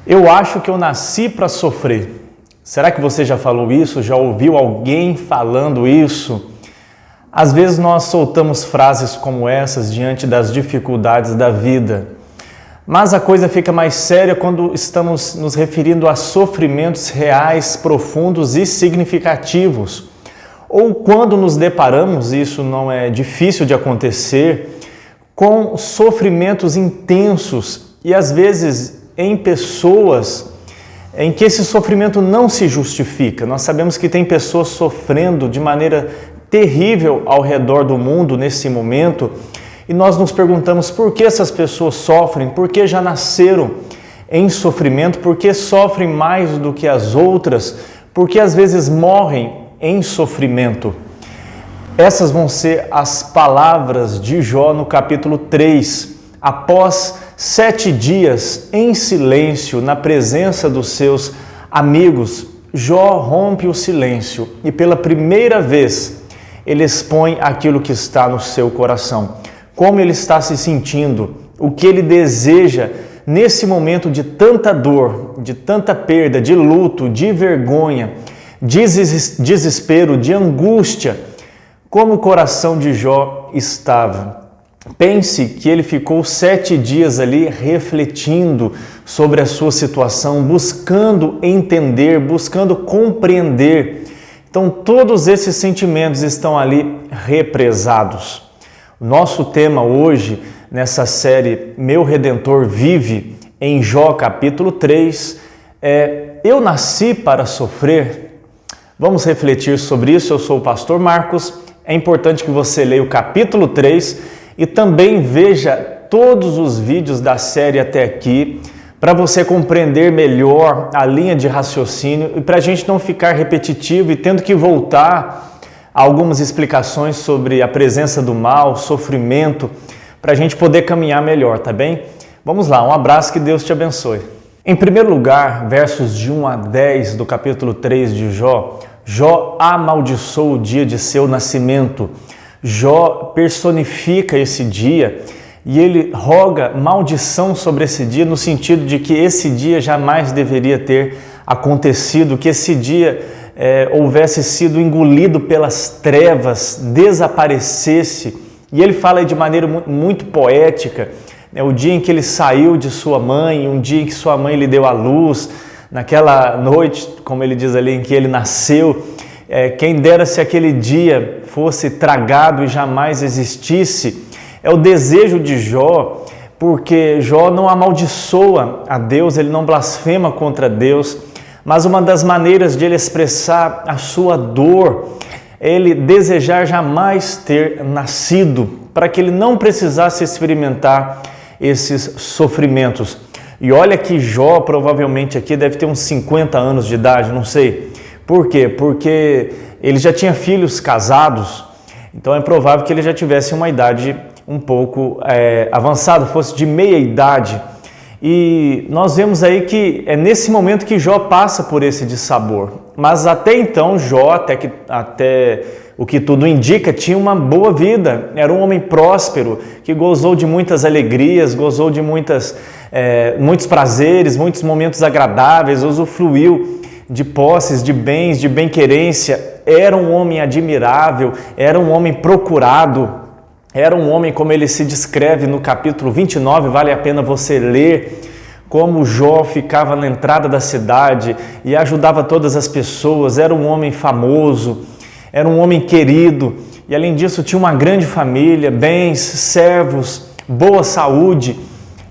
Eu acho que eu nasci para sofrer. Será que você já falou isso? Já ouviu alguém falando isso? Às vezes nós soltamos frases como essas diante das dificuldades da vida. Mas a coisa fica mais séria quando estamos nos referindo a sofrimentos reais, profundos e significativos. Ou quando nos deparamos, isso não é difícil de acontecer, com sofrimentos intensos e às vezes em pessoas em que esse sofrimento não se justifica. Nós sabemos que tem pessoas sofrendo de maneira terrível ao redor do mundo nesse momento e nós nos perguntamos por que essas pessoas sofrem, por que já nasceram em sofrimento, por que sofrem mais do que as outras, por que às vezes morrem em sofrimento. Essas vão ser as palavras de Jó no capítulo 3. Após 7 dias em silêncio, na presença dos seus amigos, Jó rompe o silêncio e pela primeira vez ele expõe aquilo que está no seu coração. Como ele está se sentindo, o que ele deseja nesse momento de tanta dor, de tanta perda, de luto, de vergonha, de desespero, de angústia, como o coração de Jó estava. Pense que ele ficou 7 dias ali refletindo sobre a sua situação, buscando entender, buscando compreender. Então todos esses sentimentos estão ali represados. O nosso tema hoje, nessa série Meu Redentor Vive, em Jó capítulo 3, é Eu nasci para sofrer. Vamos refletir sobre isso. Eu sou o pastor Marcos. É importante que você leia o capítulo 3 e também veja todos os vídeos da série até aqui para você compreender melhor a linha de raciocínio e para a gente não ficar repetitivo e tendo que voltar a algumas explicações sobre a presença do mal, sofrimento, para a gente poder caminhar melhor, tá bem? Vamos lá, um abraço, que Deus te abençoe. Em primeiro lugar, versos de 1 a 10 do capítulo 3 de Jó, Jó amaldiçoou o dia de seu nascimento. Jó personifica esse dia e ele roga maldição sobre esse dia no sentido de que esse dia jamais deveria ter acontecido, que esse dia houvesse sido engolido pelas trevas, desaparecesse. E ele fala de maneira muito poética, o dia em que ele saiu de sua mãe, um dia em que sua mãe lhe deu à luz, naquela noite, como ele diz ali, em que ele nasceu. Quem dera se aquele dia fosse tragado e jamais existisse. É o desejo de Jó, porque Jó não amaldiçoa a Deus, ele não blasfema contra Deus, mas uma das maneiras de ele expressar a sua dor é ele desejar jamais ter nascido, para que ele não precisasse experimentar esses sofrimentos. E olha que Jó provavelmente aqui deve ter uns 50 anos de idade, não sei. Por quê? Porque ele já tinha filhos casados, então é provável que ele já tivesse uma idade um pouco avançada, fosse de meia idade. E nós vemos aí que é nesse momento que Jó passa por esse dissabor. Mas até então Jó, até o que tudo indica, tinha uma boa vida. Era um homem próspero, que gozou de muitas alegrias, gozou de muitos prazeres, muitos momentos agradáveis, usufruiu de posses, de bens, de bem-querência. Era um homem admirável, era um homem procurado, era um homem como ele se descreve no capítulo 29, vale a pena você ler, como Jó ficava na entrada da cidade e ajudava todas as pessoas. Era um homem famoso, era um homem querido e além disso tinha uma grande família, bens, servos, boa saúde.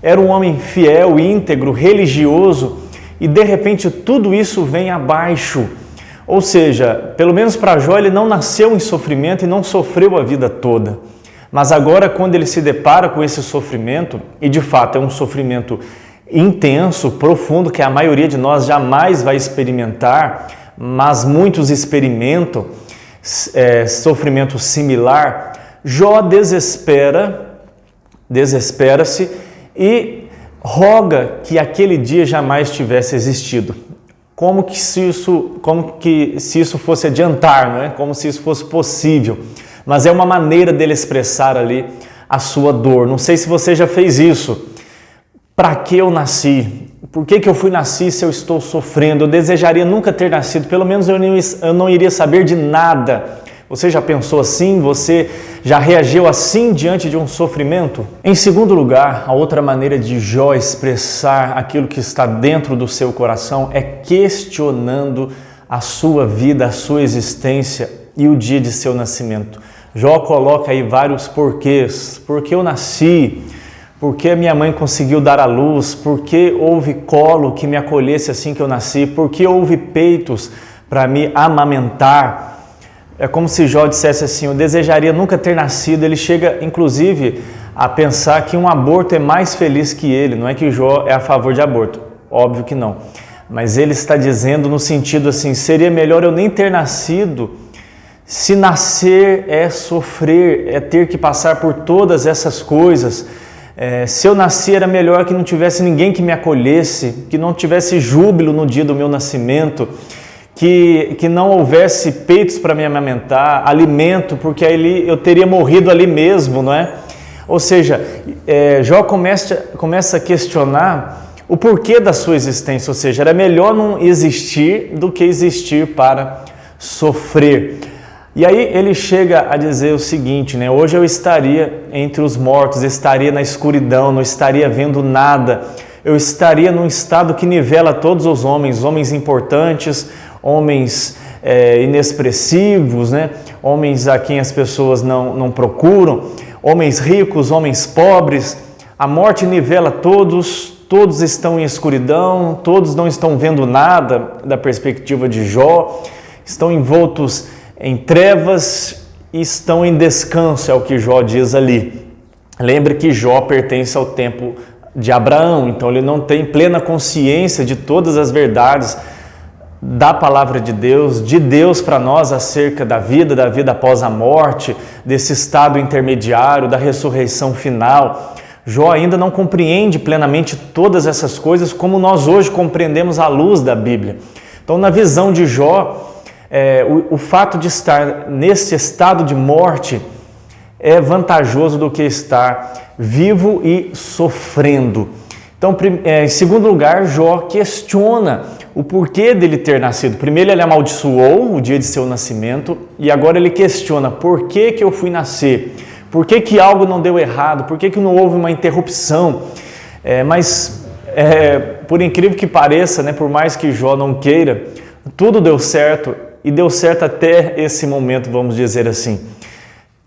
Era um homem fiel, íntegro, religioso. E de repente tudo isso vem abaixo. Ou seja, pelo menos para Jó, ele não nasceu em sofrimento e não sofreu a vida toda. Mas agora, quando ele se depara com esse sofrimento, e de fato é um sofrimento intenso, profundo, que a maioria de nós jamais vai experimentar, mas muitos experimentam sofrimento similar, Jó desespera-se e roga que aquele dia jamais tivesse existido. Como que se isso fosse adiantar, não é? Como se isso fosse possível. Mas é uma maneira dele expressar ali a sua dor. Não sei se você já fez isso. Para que eu nasci? Por que eu fui nascer se eu estou sofrendo? Eu desejaria nunca ter nascido, pelo menos eu não iria saber de nada. Você já pensou assim? Você já reagiu assim diante de um sofrimento? Em segundo lugar, a outra maneira de Jó expressar aquilo que está dentro do seu coração é questionando a sua vida, a sua existência e o dia de seu nascimento. Jó coloca aí vários porquês. Por que eu nasci? Por que a minha mãe conseguiu dar à luz? Por que houve colo que me acolhesse assim que eu nasci? Por que houve peitos para me amamentar? É como se Jó dissesse assim, eu desejaria nunca ter nascido. Ele chega, inclusive, a pensar que um aborto é mais feliz que ele. Não é que Jó é a favor de aborto, óbvio que não. Mas ele está dizendo no sentido assim, seria melhor eu nem ter nascido. Se nascer é sofrer, é ter que passar por todas essas coisas. Se eu nasci era melhor que não tivesse ninguém que me acolhesse, que não tivesse júbilo no dia do meu nascimento. Que não houvesse peitos para me amamentar, alimento, porque aí eu teria morrido ali mesmo, não é? Ou seja, Jó começa a questionar o porquê da sua existência, ou seja, era melhor não existir do que existir para sofrer. E aí ele chega a dizer o seguinte, né? Hoje eu estaria entre os mortos, estaria na escuridão, não estaria vendo nada, eu estaria num estado que nivela todos os homens importantes, homens inexpressivos, né? Homens a quem as pessoas não procuram, homens ricos, homens pobres. A morte nivela todos estão em escuridão, todos não estão vendo nada da perspectiva de Jó, estão envoltos em trevas e estão em descanso, é o que Jó diz ali. Lembre que Jó pertence ao tempo de Abraão, então ele não tem plena consciência de todas as verdades da palavra de Deus para nós acerca da vida após a morte, desse estado intermediário, da ressurreição final. Jó ainda não compreende plenamente todas essas coisas como nós hoje compreendemos à luz da Bíblia. Então, na visão de Jó, o fato de estar nesse estado de morte é vantajoso do que estar vivo e sofrendo. Então, em segundo lugar, Jó questiona o porquê dele ter nascido. Primeiro ele amaldiçoou o dia de seu nascimento e agora ele questiona por que eu fui nascer, por que algo não deu errado, por que não houve uma interrupção. Mas por incrível que pareça, né, por mais que Jó não queira, tudo deu certo e deu certo até esse momento, vamos dizer assim.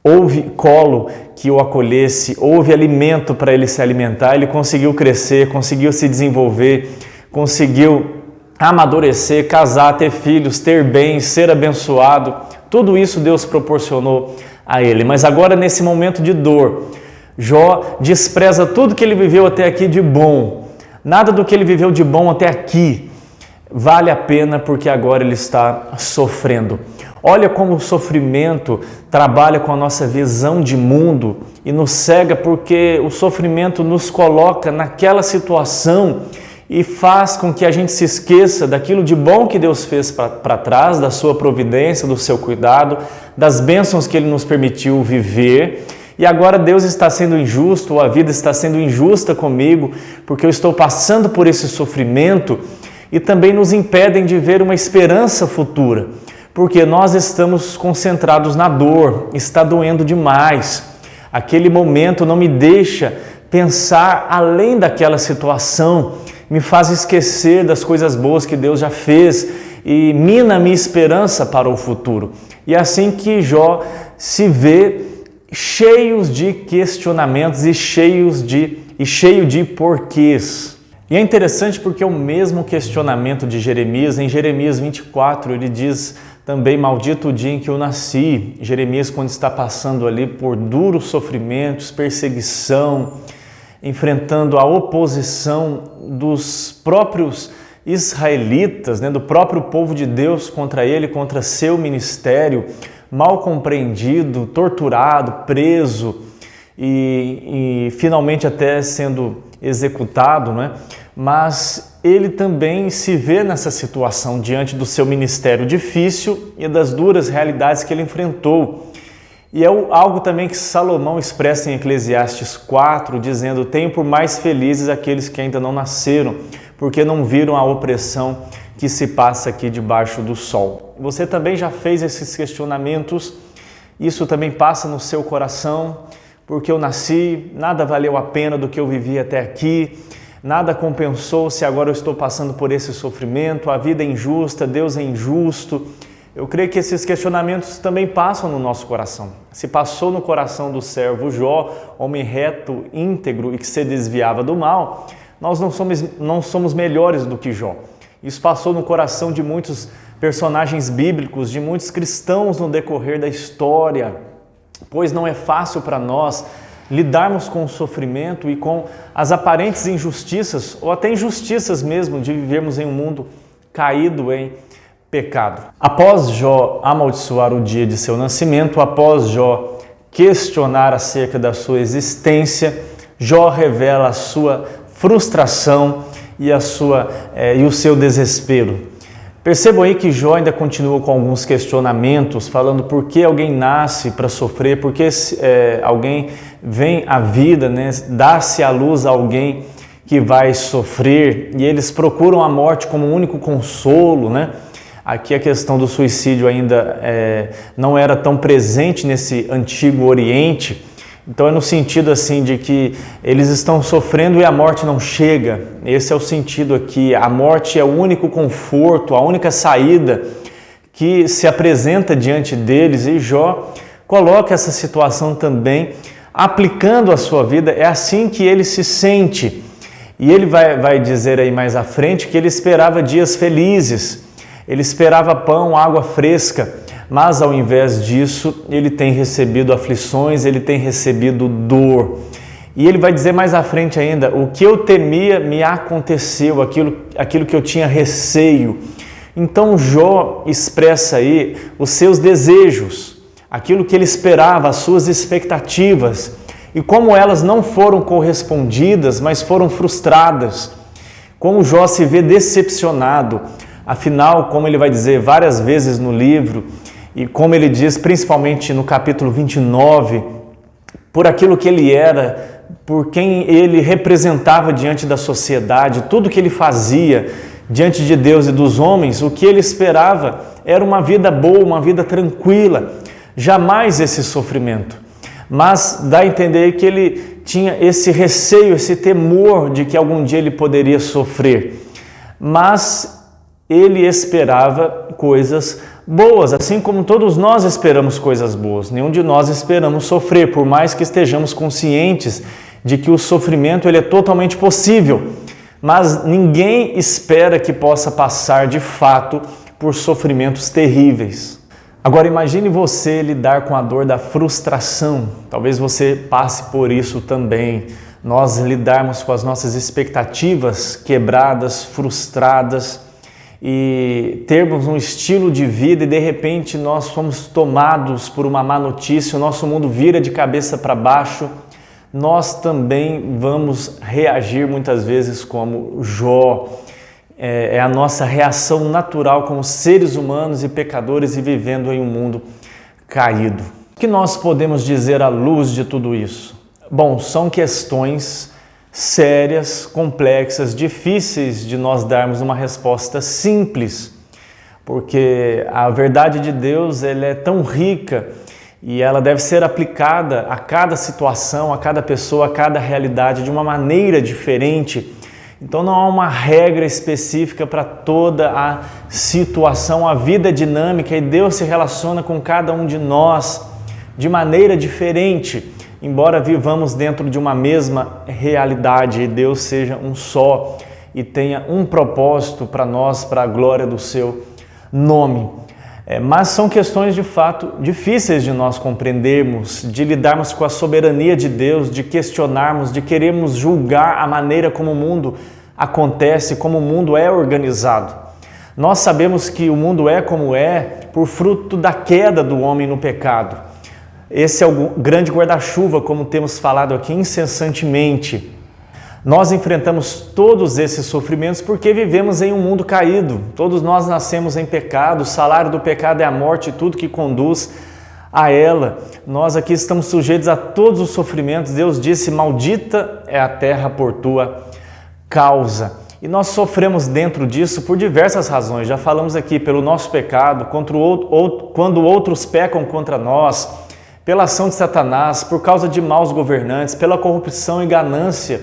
Houve colo que o acolhesse, houve alimento para ele se alimentar, ele conseguiu crescer, conseguiu se desenvolver, conseguiu amadurecer, casar, ter filhos, ter bens, ser abençoado. Tudo isso Deus proporcionou a ele. Mas agora, nesse momento de dor, Jó despreza tudo que ele viveu até aqui de bom. Nada do que ele viveu de bom até aqui vale a pena, porque agora ele está sofrendo. Olha como o sofrimento trabalha com a nossa visão de mundo e nos cega, porque o sofrimento nos coloca naquela situação e faz com que a gente se esqueça daquilo de bom que Deus fez para trás, da sua providência, do seu cuidado, das bênçãos que Ele nos permitiu viver. E agora Deus está sendo injusto, ou a vida está sendo injusta comigo, porque eu estou passando por esse sofrimento, e também nos impedem de ver uma esperança futura, porque nós estamos concentrados na dor, está doendo demais. Aquele momento não me deixa pensar além daquela situação, me faz esquecer das coisas boas que Deus já fez e mina a minha esperança para o futuro. E é assim que Jó se vê cheios de questionamentos e cheio de porquês. E é interessante porque é o mesmo questionamento de Jeremias. Em Jeremias 24 ele diz também: maldito o dia em que eu nasci. Jeremias, quando está passando ali por duros sofrimentos, perseguição, enfrentando a oposição dos próprios israelitas, do próprio povo de Deus contra ele, contra seu ministério, mal compreendido, torturado, preso e finalmente até sendo executado, Mas ele também se vê nessa situação diante do seu ministério difícil e das duras realidades que ele enfrentou. E é algo também que Salomão expressa em Eclesiastes 4, dizendo: tenho por mais felizes aqueles que ainda não nasceram, porque não viram a opressão que se passa aqui debaixo do sol. Você também já fez esses questionamentos? Isso também passa no seu coração? Porque eu nasci, nada valeu a pena do que eu vivi até aqui, nada compensou se agora eu estou passando por esse sofrimento, a vida é injusta, Deus é injusto. Eu creio que esses questionamentos também passam no nosso coração. Se passou no coração do servo Jó, homem reto, íntegro e que se desviava do mal, nós não somos melhores do que Jó. Isso passou no coração de muitos personagens bíblicos, de muitos cristãos no decorrer da história, pois não é fácil para nós lidarmos com o sofrimento e com as aparentes injustiças, ou até injustiças mesmo, de vivermos em um mundo caído em pecado. Após Jó amaldiçoar o dia de seu nascimento, após Jó questionar acerca da sua existência, Jó revela a sua frustração e o seu desespero. Percebam aí que Jó ainda continua com alguns questionamentos, falando por que alguém nasce para sofrer, por que alguém vem à vida, né, dá-se à luz a alguém que vai sofrer, e eles procuram a morte como um único consolo, né? Aqui a questão do suicídio ainda não era tão presente nesse antigo Oriente, então é no sentido assim de que eles estão sofrendo e a morte não chega. Esse é o sentido aqui, a morte é o único conforto, a única saída que se apresenta diante deles, e Jó coloca essa situação também, aplicando a sua vida, é assim que ele se sente. E ele vai dizer aí mais à frente que ele esperava dias felizes, ele esperava pão, água fresca, mas ao invés disso, ele tem recebido aflições, ele tem recebido dor. E ele vai dizer mais à frente ainda, o que eu temia me aconteceu, aquilo que eu tinha receio. Então Jó expressa aí os seus desejos, aquilo que ele esperava, as suas expectativas, e como elas não foram correspondidas, mas foram frustradas. Como Jó se vê decepcionado. Afinal, como ele vai dizer várias vezes no livro, e como ele diz principalmente no capítulo 29, por aquilo que ele era, por quem ele representava diante da sociedade, tudo que ele fazia diante de Deus e dos homens, o que ele esperava era uma vida boa, uma vida tranquila, jamais esse sofrimento. Mas dá a entender que ele tinha esse receio, esse temor de que algum dia ele poderia sofrer. Mas ele esperava coisas boas, assim como todos nós esperamos coisas boas. Nenhum de nós esperamos sofrer, por mais que estejamos conscientes de que o sofrimento ele é totalmente possível. Mas ninguém espera que possa passar de fato por sofrimentos terríveis. Agora imagine você lidar com a dor da frustração. Talvez você passe por isso também. Nós lidarmos com as nossas expectativas quebradas, frustradas, e termos um estilo de vida e de repente nós somos tomados por uma má notícia, o nosso mundo vira de cabeça para baixo, nós também vamos reagir muitas vezes como Jó. É a nossa reação natural como seres humanos e pecadores e vivendo em um mundo caído. O que nós podemos dizer à luz de tudo isso? Bom, são questões sérias, complexas, difíceis de nós darmos uma resposta simples, porque a verdade de Deus ela é tão rica e ela deve ser aplicada a cada situação, a cada pessoa, a cada realidade de uma maneira diferente. Então não há uma regra específica para toda a situação, a vida é dinâmica e Deus se relaciona com cada um de nós de maneira diferente. Embora vivamos dentro de uma mesma realidade e Deus seja um só e tenha um propósito para nós, para a glória do seu nome. Mas são questões de fato difíceis de nós compreendermos, de lidarmos com a soberania de Deus, de questionarmos, de querermos julgar a maneira como o mundo acontece, como o mundo é organizado. Nós sabemos que o mundo é como é por fruto da queda do homem no pecado. Esse é o grande guarda-chuva, como temos falado aqui incessantemente. Nós enfrentamos todos esses sofrimentos porque vivemos em um mundo caído. Todos nós nascemos em pecado, o salário do pecado é a morte e tudo que conduz a ela. Nós aqui estamos sujeitos a todos os sofrimentos. Deus disse, maldita é a terra por tua causa. E nós sofremos dentro disso por diversas razões. Já falamos aqui pelo nosso pecado, quando outros pecam contra nós, pela ação de Satanás, por causa de maus governantes, pela corrupção e ganância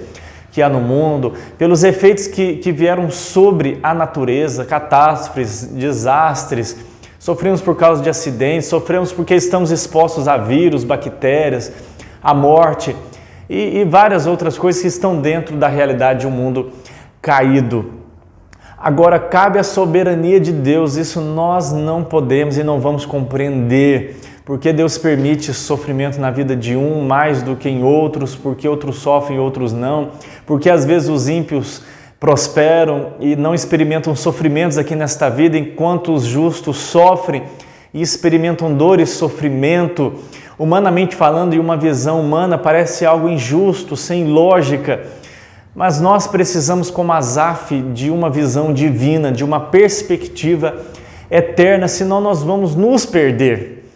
que há no mundo, pelos efeitos que vieram sobre a natureza, catástrofes, desastres. Sofremos por causa de acidentes, sofremos porque estamos expostos a vírus, bactérias, a morte e várias outras coisas que estão dentro da realidade de um mundo caído. Agora, cabe a soberania de Deus, isso nós não podemos e não vamos compreender, porque Deus permite sofrimento na vida de um mais do que em outros, porque outros sofrem e outros não, porque às vezes os ímpios prosperam e não experimentam sofrimentos aqui nesta vida, enquanto os justos sofrem e experimentam dor e sofrimento. Humanamente falando, e uma visão humana, parece algo injusto, sem lógica, mas nós precisamos, como Asaf, de uma visão divina, de uma perspectiva eterna, senão nós vamos nos perder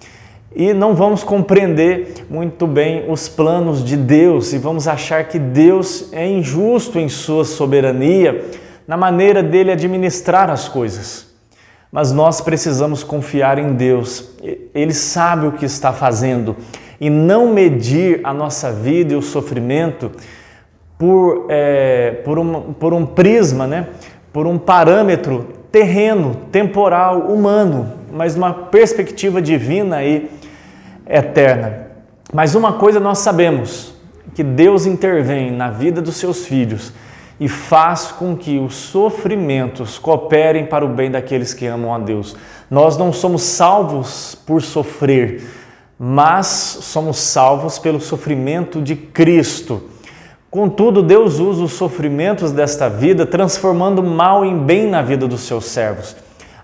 e não vamos compreender muito bem os planos de Deus e vamos achar que Deus é injusto em sua soberania, na maneira dele administrar as coisas. Mas nós precisamos confiar em Deus, Ele sabe o que está fazendo e não medir a nossa vida e o sofrimento por um prisma, né? Por um parâmetro terreno, temporal, humano, mas uma perspectiva divina e eterna. Mas uma coisa nós sabemos, que Deus intervém na vida dos seus filhos e faz com que os sofrimentos cooperem para o bem daqueles que amam a Deus. Nós não somos salvos por sofrer, mas somos salvos pelo sofrimento de Cristo. Contudo, Deus usa os sofrimentos desta vida transformando mal em bem na vida dos seus servos.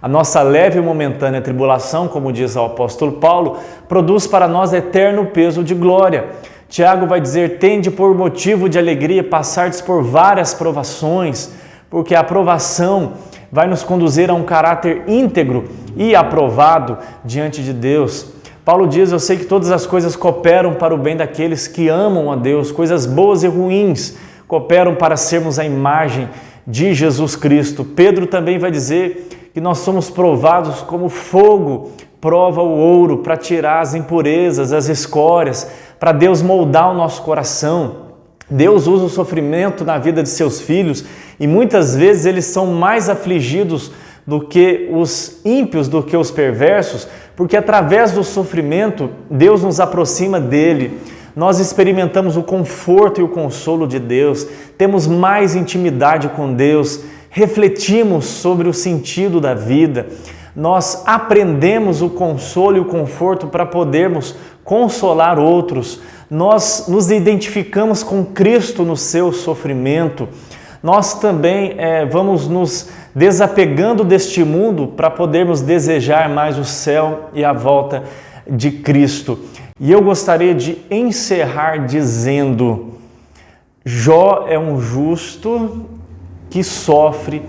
A nossa leve e momentânea tribulação, como diz o apóstolo Paulo, produz para nós eterno peso de glória. Tiago vai dizer: tende por motivo de alegria passardes por várias provações, porque a provação vai nos conduzir a um caráter íntegro e aprovado diante de Deus. Paulo diz: eu sei que todas as coisas cooperam para o bem daqueles que amam a Deus, coisas boas e ruins cooperam para sermos a imagem de Jesus Cristo. Pedro também vai dizer que nós somos provados como fogo prova o ouro para tirar as impurezas, as escórias, para Deus moldar o nosso coração. Deus usa o sofrimento na vida de seus filhos e muitas vezes eles são mais afligidos do que os ímpios, do que os perversos, porque através do sofrimento Deus nos aproxima dele. Nós experimentamos o conforto e o consolo de Deus, temos mais intimidade com Deus, refletimos sobre o sentido da vida, nós aprendemos o consolo e o conforto para podermos consolar outros, nós nos identificamos com Cristo no seu sofrimento, nós também vamos nos desapegando deste mundo para podermos desejar mais o céu e a volta de Cristo. E eu gostaria de encerrar dizendo: Jó é um justo que sofre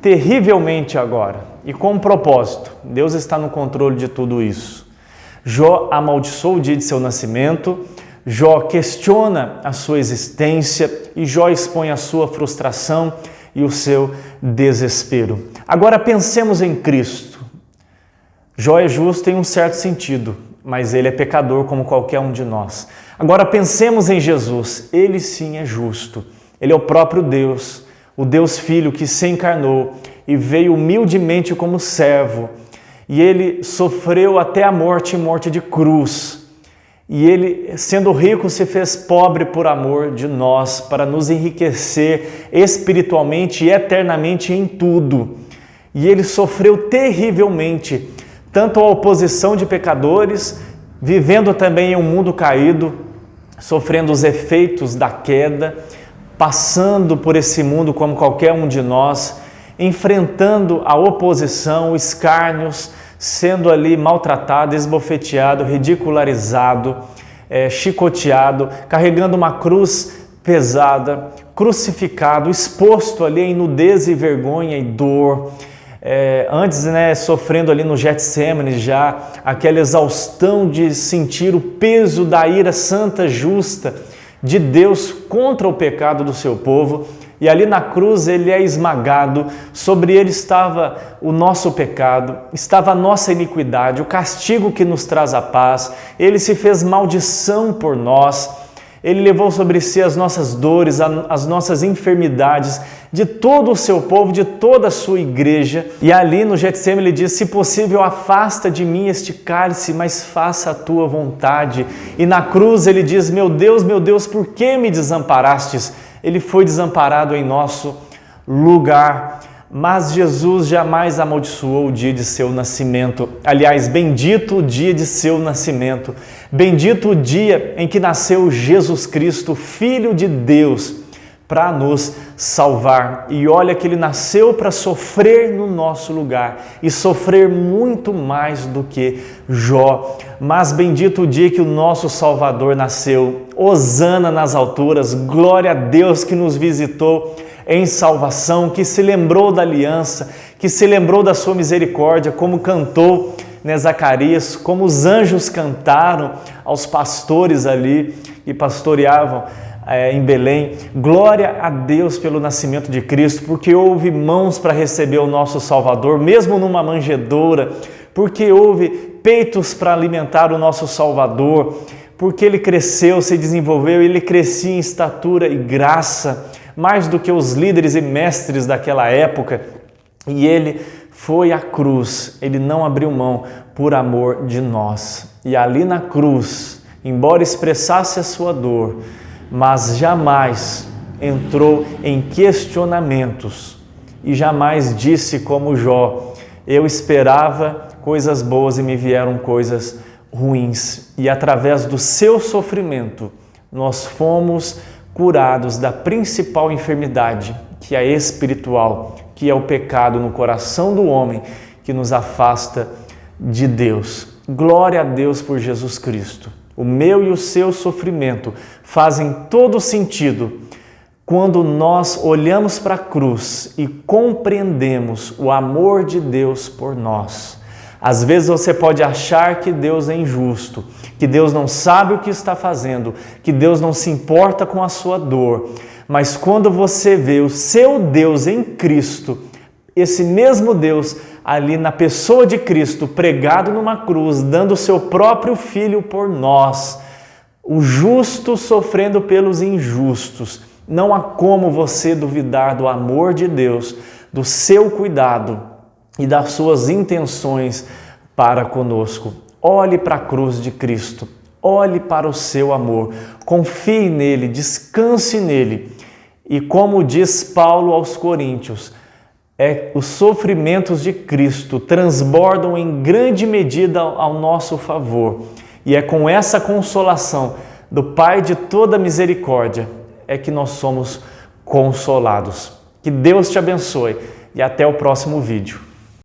terrivelmente agora e com um propósito. Deus está no controle de tudo isso. Jó amaldiçoou o dia de seu nascimento, Jó questiona a sua existência e Jó expõe a sua frustração e o seu desespero. Agora pensemos em Cristo. Jó é justo em um certo sentido, mas ele é pecador como qualquer um de nós. Agora pensemos em Jesus. Ele sim é justo. Ele é o próprio Deus, o Deus Filho que se encarnou e veio humildemente como servo. E ele sofreu até a morte e morte de cruz. E ele, sendo rico, se fez pobre por amor de nós, para nos enriquecer espiritualmente e eternamente em tudo. E ele sofreu terrivelmente, tanto a oposição de pecadores, vivendo também em um mundo caído, sofrendo os efeitos da queda, passando por esse mundo como qualquer um de nós, enfrentando a oposição, escárnios, sendo ali maltratado, esbofeteado, ridicularizado, chicoteado, carregando uma cruz pesada, crucificado, exposto ali em nudez e vergonha e dor, antes sofrendo ali no Getsemane já aquela exaustão de sentir o peso da ira santa, justa de Deus contra o pecado do seu povo, e ali na cruz ele é esmagado, sobre ele estava o nosso pecado, estava a nossa iniquidade, o castigo que nos traz a paz, ele se fez maldição por nós, ele levou sobre si as nossas dores, as nossas enfermidades, de todo o seu povo, de toda a sua igreja. E ali no Getsemane ele diz, se possível afasta de mim este cálice, mas faça a tua vontade. E na cruz ele diz, meu Deus, por que me desamparastes? Ele foi desamparado em nosso lugar. Mas Jesus jamais amaldiçoou o dia de seu nascimento. Aliás, bendito o dia de seu nascimento. Bendito o dia em que nasceu Jesus Cristo, Filho de Deus, para nos salvar. E olha que ele nasceu para sofrer no nosso lugar e sofrer muito mais do que Jó. Mas bendito o dia que o nosso Salvador nasceu. Hosana nas alturas, glória a Deus que nos visitou em salvação, que se lembrou da aliança, que se lembrou da sua misericórdia, como cantou Zacarias, como os anjos cantaram aos pastores ali que pastoreavam em Belém. Glória a Deus pelo nascimento de Cristo, porque houve mãos para receber o nosso Salvador, mesmo numa manjedoura, porque houve peitos para alimentar o nosso Salvador, porque ele cresceu, se desenvolveu, ele crescia em estatura e graça, mais do que os líderes e mestres daquela época, e ele foi à cruz, ele não abriu mão por amor de nós. E ali na cruz, embora expressasse a sua dor, mas jamais entrou em questionamentos e jamais disse como Jó, eu esperava coisas boas e me vieram coisas ruins. E através do seu sofrimento, nós fomos curados da principal enfermidade, que é espiritual, que é o pecado no coração do homem, que nos afasta de Deus. Glória a Deus por Jesus Cristo. O meu e o seu sofrimento fazem todo sentido quando nós olhamos para a cruz e compreendemos o amor de Deus por nós. Às vezes você pode achar que Deus é injusto, que Deus não sabe o que está fazendo, que Deus não se importa com a sua dor. Mas quando você vê o seu Deus em Cristo, esse mesmo Deus ali na pessoa de Cristo, pregado numa cruz, dando o seu próprio Filho por nós, o justo sofrendo pelos injustos, não há como você duvidar do amor de Deus, do seu cuidado e das suas intenções para conosco. Olhe para a cruz de Cristo, olhe para o seu amor, confie nele, descanse nele. E como diz Paulo aos Coríntios, os sofrimentos de Cristo transbordam em grande medida ao nosso favor. E é com essa consolação do Pai de toda misericórdia é que nós somos consolados. Que Deus te abençoe e até o próximo vídeo.